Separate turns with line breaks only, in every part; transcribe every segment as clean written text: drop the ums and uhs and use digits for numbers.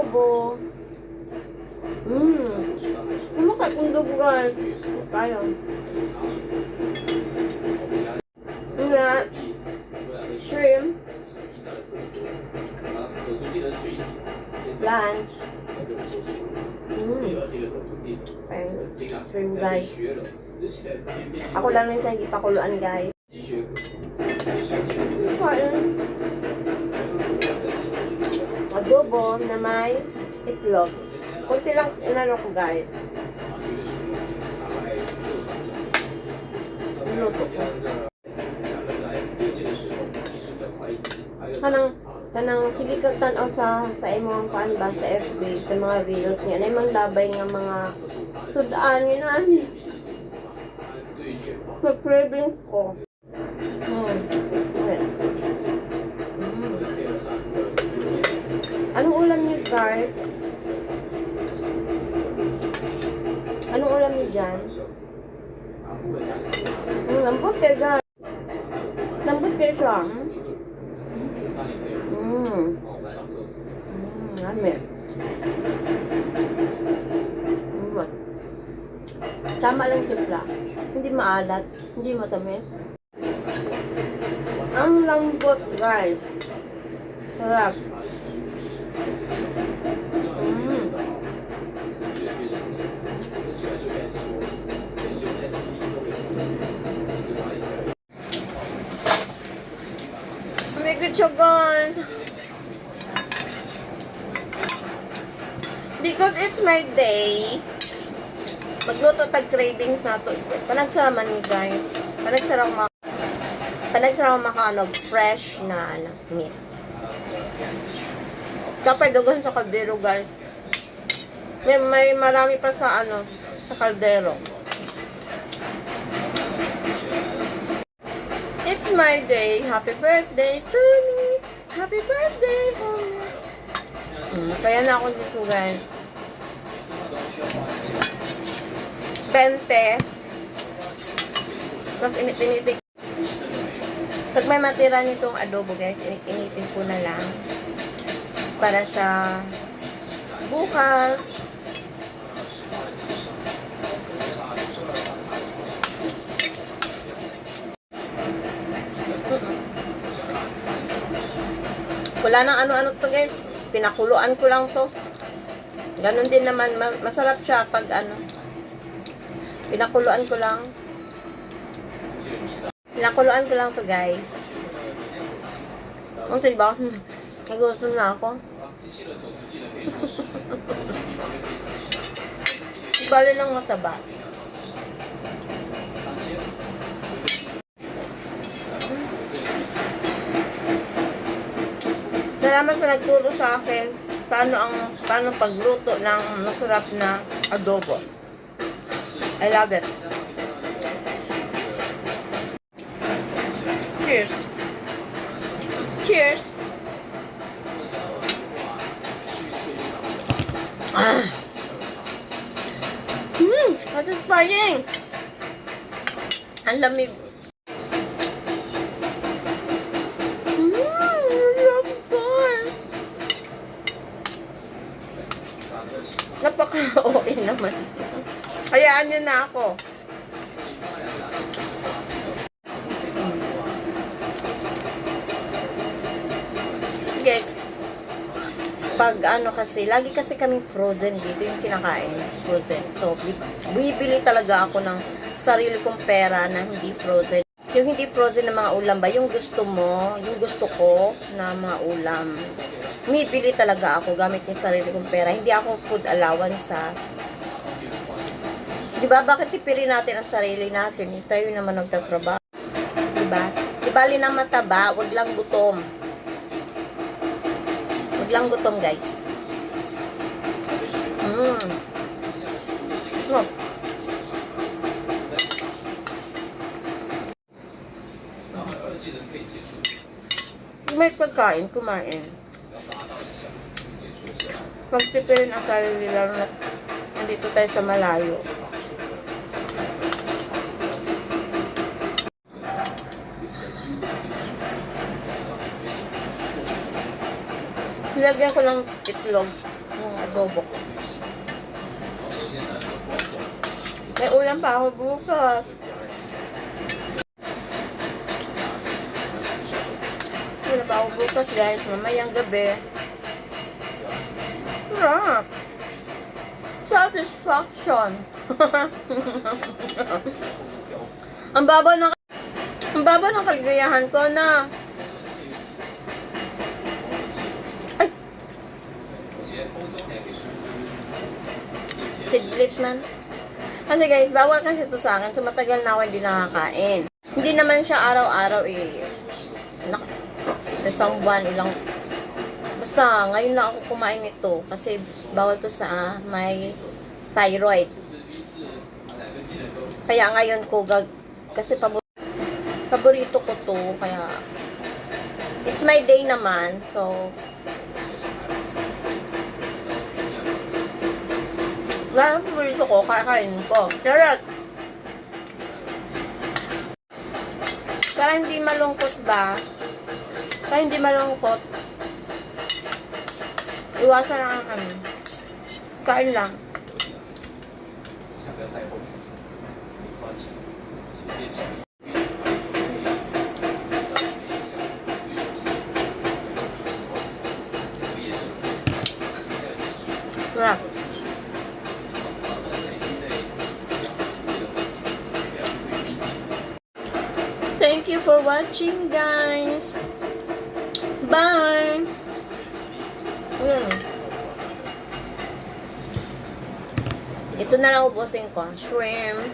adobo. Kumakain kong adobo, guys. Kaya. Nga. Shrimp. Lunch. Shrimp, guys. Ako lang yung sa hindi pakuluan, guys. Adobo na may itlog. Kunti lang inano ko, guys. Luto ko. Kanang sige kag tan-aw sa imong kuan ba sa FB, sa mga reels niya. Nay mang labay nga mga sudan nga ani. Pa-craving ko. Anong ulam niyo, guys? Anong ulam niyo dyan? Lambot kayo, guys. Lambot kayo siya. Lami. Sama lang simpla. Hindi maalat. Hindi matamis. Ang lambot, guys. Sarap. Make it siya, guys. Because it's my day. Magluto tag cravings na to. Panagsaraman ni, guys. Panagsarang makanog fresh na meat. Dapat dugon sa kaldero, guys. May marami pa sa sa kaldero. It's my day. Happy birthday to me. Happy birthday to me. Masaya na ako dito, guys. 20. Tapos init-initin. Pag may matira nitong adobo, guys, init-initin ko na lang. Para sa bukas. Wala nang ano-ano to, guys. Pinakuluan ko lang to. Ganon din naman. Masarap siya pag pinakuluan ko lang. Pinakuluan ko lang to, guys. Ang diba? Nagutom na ako. Bali lang mataba. Salamat sa nagturo sa akin paano pagluto ng masarap na adobo. I love it. Cheers. Cheers. Satisfying. Ang lamig. Napaka-OA naman. Hayaan nyo na ako. Okay. Pag kasi, lagi kasi kaming frozen dito yung kinakain. Frozen. So, bibili talaga ako ng sarili kong pera na hindi frozen. Yung hindi frozen na mga ulam ba, yung gusto mo, yung gusto ko na mga ulam. Bibili talaga ako gamit yung sarili kong pera. Hindi ako food allowance sa. Diba? Bakit tipirin natin ang sarili natin? Tayo naman nagtatrabaho. Diba? Di bali na mataba, wag lang gutom. Wag lang gutom, guys. No. May pagkain, kumain. Pagtipirin ang sarili lang na nandito tayo sa malayo. Nilagyan ko ng itlog. yung adobo ko. May ulam pa ako bukas. Wala pa ako bukas, guys. Mamayang gabi. Sarap. Satisfaction. Ang baba ng kaligayahan ko na. Ay. Siglit man. Kasi guys, bawal kasi ito sa akin. So matagal na ako hindi nakakain. Hindi naman siya araw-araw eh. Sa isang buwan, ilang... Basta, ngayon lang ako kumain nito. Kasi bawal to sa may thyroid. Kaya ngayon ko kasi paborito ko to. Kaya it's my day naman. So lalo paborito ko, kakainin ko. Charot! Para hindi malungkot ba? Para hindi malungkot, iwasan lang ang kain lang. Sarap. Thank you for watching, guys. Bye. Ito na lang ubusin ko. Shrimp.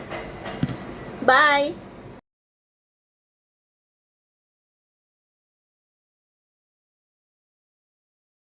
Bye.